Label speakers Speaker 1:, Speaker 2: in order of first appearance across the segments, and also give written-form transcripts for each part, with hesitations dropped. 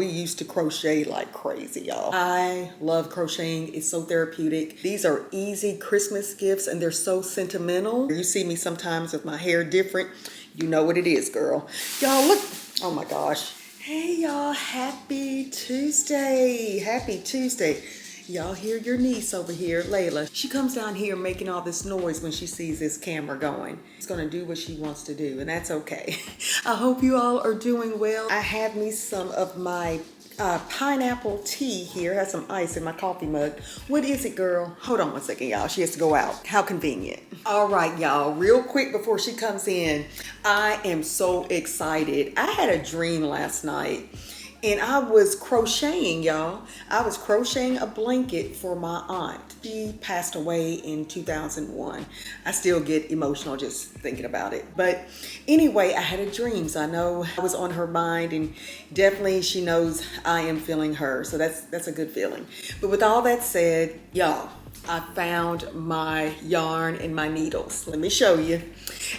Speaker 1: We used to crochet like crazy, y'all. I love crocheting. It's so therapeutic. These are easy Christmas gifts and they're so sentimental. You see me sometimes with my hair different. You know what it is, girl. Y'all, look. Oh my gosh. Hey, y'all. Happy Tuesday. Happy Tuesday. Y'all hear your niece over here, Layla. She comes down here making all this noise when she sees this camera going. She's gonna do what she wants to do, and that's okay. I hope you all are doing well. I have me some of my pineapple tea here. Has some ice in my coffee mug. What is it, girl? Hold on one second, y'all. She has to go out. How convenient. All right, y'all. Real quick before she comes in, I am so excited. I had a dream last night. And I was crocheting, y'all. I was crocheting a blanket for my aunt. She passed away in 2001. I still get emotional just thinking about it. But anyway, I had a dream, so I know I was on her mind, and definitely she knows I am feeling her. So that's a good feeling. But with all that said, y'all, I found my yarn and my needles. Let me show you.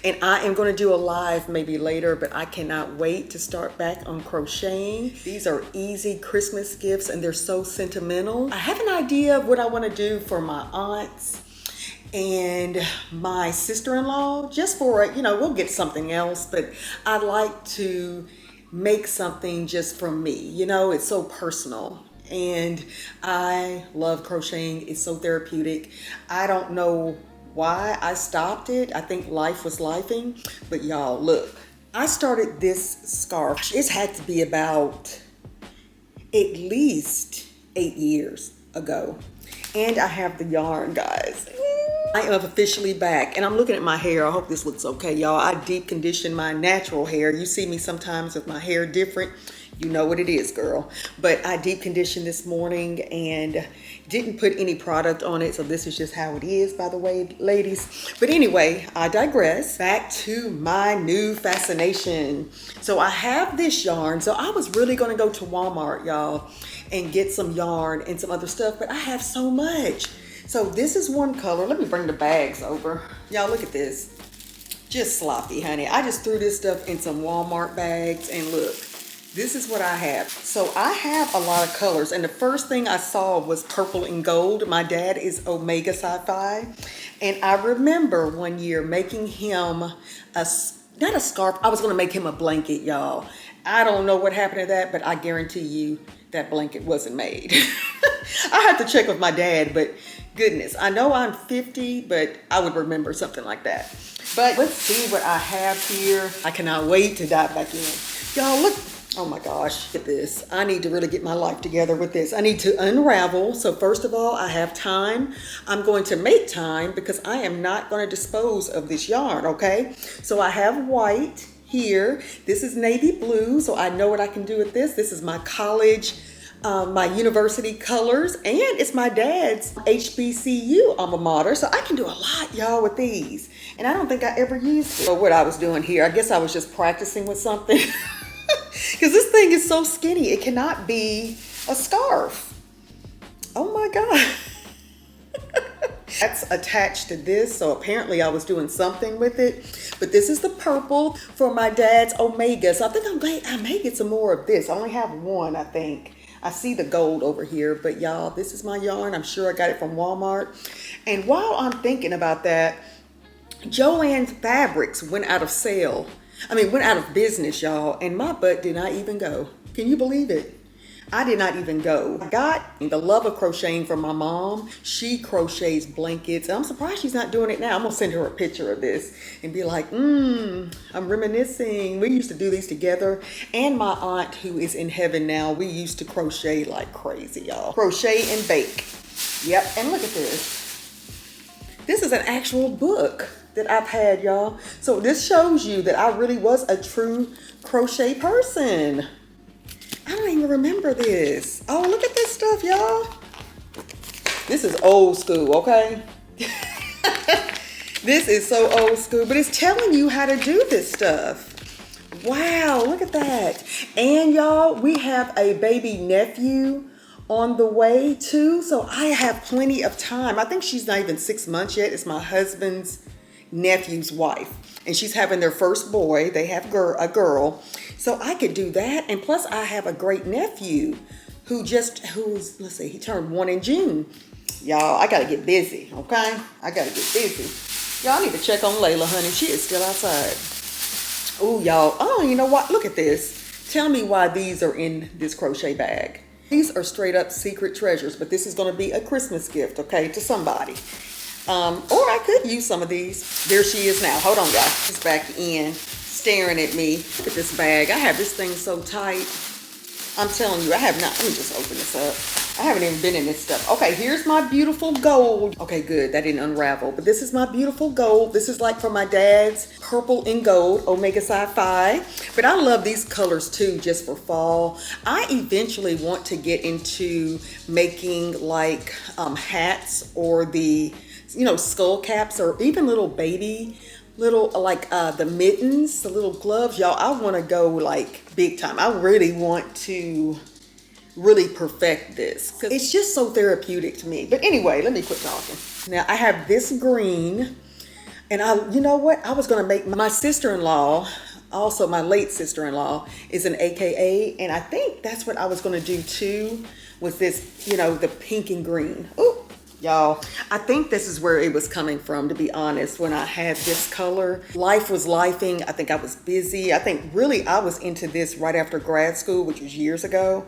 Speaker 1: And I am going to do a live maybe later, but I cannot wait to start back on crocheting. These are easy Christmas gifts and they're so sentimental. I have an idea of what I want to do for my aunts and my sister-in-law, just for, we'll get something else, but I'd like to make something just for me. It's so personal. And I love crocheting. It's so therapeutic. I don't know why I stopped it. I think life was lifing. But y'all, look. I started this scarf. It's had to be about at least 8 years ago. And I have the yarn, guys. I am officially back, and I'm looking at my hair. I hope this looks okay, y'all. I deep condition my natural hair. You see me sometimes with my hair different. You know what it is, girl. But I deep conditioned this morning and didn't put any product on it. So this is just how it is, by the way, ladies. But anyway, I digress. Back to my new fascination. So I have this yarn. So I was really going to go to Walmart, y'all, and get some yarn and some other stuff. But I have so much. So this is one color. Let me bring the bags over. Y'all, look at this. Just sloppy, honey. I just threw this stuff in some Walmart bags, and look. This is what I have. So I have a lot of colors, and the first thing I saw was purple and gold. My dad is Omega Sci-Fi, and I remember one year making him not a scarf. I was gonna make him a blanket, y'all. I don't know what happened to that, but I guarantee you that blanket wasn't made. I have to check with my dad, but goodness, I know I'm 50, but I would remember something like that. But let's see what I have here. I cannot wait to dive back in. Y'all, look. Oh my gosh, look at this. I need to really get my life together with this. I need to unravel. So first of all, I have time. I'm going to make time because I am not going to dispose of this yarn, okay? So I have white here. This is navy blue, so I know what I can do with this. This is my college, my university colors, and it's my dad's HBCU alma mater. So I can do a lot, y'all, with these. And I don't think I ever used it. So what I was doing here, I guess I was just practicing with something. Because this thing is so skinny, it cannot be a scarf. Oh my God. That's attached to this, so apparently I was doing something with it. But this is the purple for my dad's Omega. So I think I may get some more of this. I only have one, I think. I see the gold over here, but y'all, this is my yarn. I'm sure I got it from Walmart. And while I'm thinking about that, Joann's Fabrics went out of business, y'all, and my butt did not even go. Can you believe it? I did not even go. I got the love of crocheting from my mom. She crochets blankets. I'm surprised she's not doing it now. I'm gonna send her a picture of this and be like, I'm reminiscing. We used to do these together. And my aunt, who is in heaven now, we used to crochet like crazy, y'all. Crochet and bake. Yep, and look at this. This is an actual book that I've had, y'all. So this shows you that I really was a true crochet person. I don't even remember this. Oh, look at this stuff, y'all. This is old school, okay? This is so old school, but it's telling you how to do this stuff. Wow, look at that. And y'all, we have a baby nephew on the way too. So I have plenty of time. I think she's not even 6 months yet. It's my husband's nephew's wife, and she's having their first boy. They have a girl. So I could do that. And plus I have a great nephew who's, let's see, he turned 1 in June. Y'all, I gotta get busy, okay? I gotta get busy. Y'all need to check on Layla, honey. She is still outside. Oh, y'all. Oh, you know what? Look at this. Tell me why these are in this crochet bag. These are straight up secret treasures, but this is going to be a Christmas gift, okay, to somebody. Or I could use some of these. There she is now. Hold on, guys. She's back in, staring at me. Look at this bag. I have this thing so tight. I'm telling you, I have not. Let me just open this up. I haven't even been in this stuff. Okay, here's my beautiful gold. Okay, good. That didn't unravel. But this is my beautiful gold. This is like from my dad's purple and gold Omega Sci-Fi. But I love these colors too, just for fall. I eventually want to get into making like hats or the, you know, skull caps, or even little baby, little like the mittens, the little gloves. Y'all, I want to go like big time. I really want to really perfect this because it's just so therapeutic to me. But anyway, let me quit talking. Now I have this green, and you know what? I was gonna make my sister-in-law, also my late sister-in-law, is an AKA, and I think that's what I was gonna do too, with this, you know, the pink and green. Oh, y'all, I think this is where it was coming from, to be honest. When I had this color, life was lifing. I think I was busy. I think really I was into this right after grad school, which was years ago.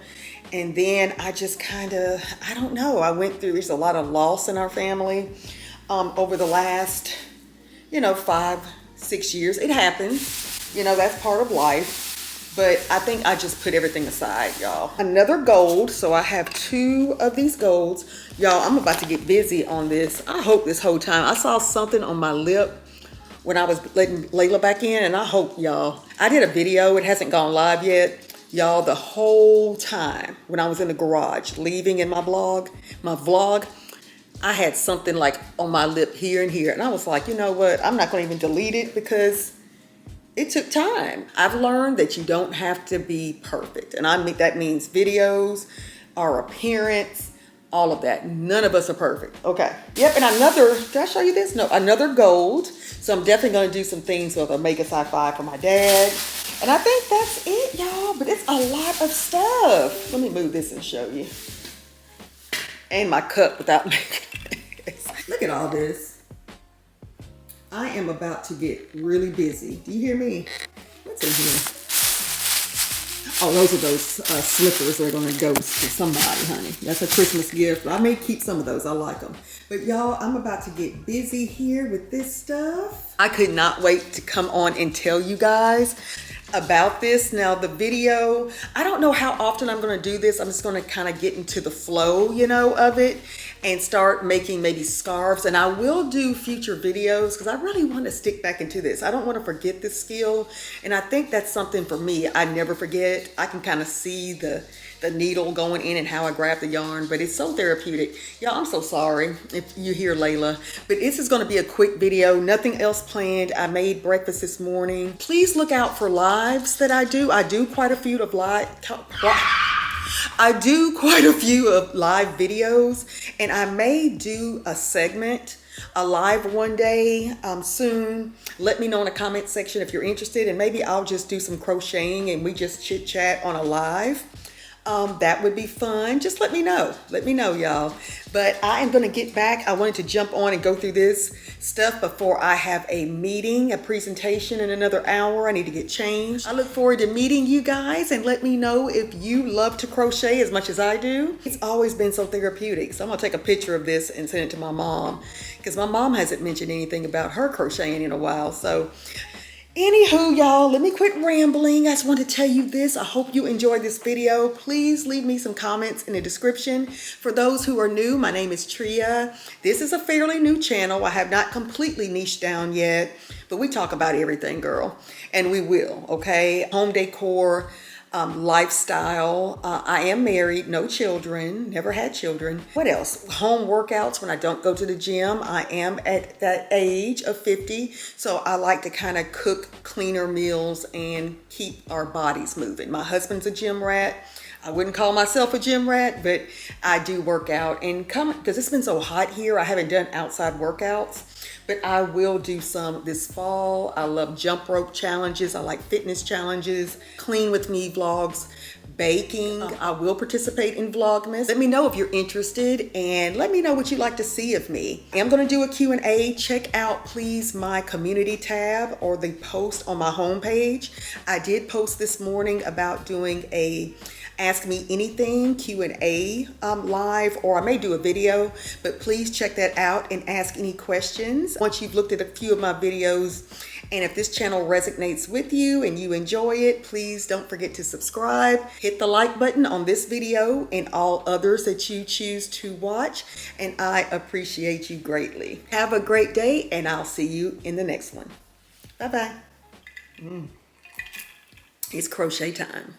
Speaker 1: And then I just kind of, I don't know, I went through, there's a lot of loss in our family over the last, you know, 5-6 years. It happens, you know, that's part of life. But I think I just put everything aside, y'all. Another gold, so I have 2 of these golds. Y'all, I'm about to get busy on this. I hope this whole time, I saw something on my lip when I was letting Layla back in, and I hope, y'all, I did a video, it hasn't gone live yet. Y'all, the whole time when I was in the garage, leaving in my vlog, I had something like on my lip here and here. And I was like, you know what? I'm not going to even delete it because it took time. I've learned that you don't have to be perfect. And that means videos, our appearance, all of that. None of us are perfect. Okay. Yep. And another, did I show you this? No, another gold. So I'm definitely going to do some things with Omega Sci-Fi for my dad. And I think that's it, y'all. But it's a lot of stuff. Let me move this and show you. And my cup without making it. Look at all this. I am about to get really busy. Do you hear me? What's in here? Oh, those are those slippers that are going to go to somebody, honey. That's a Christmas gift. I may keep some of those. I like them. But y'all, I'm about to get busy here with this stuff. I could not wait to come on and tell you guys about this. Now the video, I don't know how often I'm going to do this. I'm just going to kind of get into the flow, you know, of it and start making maybe scarves. And I will do future videos because I really want to stick back into this. I don't want to forget this skill. And I think that's something for me. I never forget. I can kind of see the needle going in and how I grab the yarn, but it's so therapeutic. Y'all, I'm so sorry if you hear Layla, but this is going to be a quick video. Nothing else planned. I made breakfast this morning. Please look out for lives that I do. I do quite a few of live videos, and I may do a segment, a live one day soon. Let me know in the comment section if you're interested, and maybe I'll just do some crocheting and we just chit chat on a live. That would be fun. Just let me know. Let me know, y'all. But I am going to get back. I wanted to jump on and go through this stuff before I have a meeting, a presentation in another hour. I need to get changed. I look forward to meeting you guys, and let me know if you love to crochet as much as I do. It's always been so therapeutic. So I'm going to take a picture of this and send it to my mom because my mom hasn't mentioned anything about her crocheting in a while. So anywho, y'all, let me quit rambling. I just want to tell you this. I hope you enjoyed this video. Please leave me some comments in the description. For those who are new, my name is Tria. This is a fairly new channel. I have not completely niched down yet, but we talk about everything, girl. And we will, okay? Home decor, lifestyle. I am married, no children, never had children. What else? Home workouts when I don't go to the gym. I am at that age of 50, so I like to kind of cook cleaner meals and keep our bodies moving. My husband's a gym rat. I wouldn't call myself a gym rat, but I do work out. And because it's been so hot here, I haven't done outside workouts. but I will do some this fall. I love jump rope challenges. I like fitness challenges, clean with me vlogs, baking. I will participate in Vlogmas. Let me know if you're interested and let me know what you'd like to see of me. I'm gonna do a Q&A. Check out please my community tab or the post on my homepage. I did post this morning about doing a Ask Me Anything Q&A live, or I may do a video, but please check that out and ask any questions. Once you've looked at a few of my videos, and if this channel resonates with you and you enjoy it, please don't forget to subscribe. Hit the like button on this video and all others that you choose to watch, and I appreciate you greatly. Have a great day, and I'll see you in the next one. Bye-bye. It's crochet time.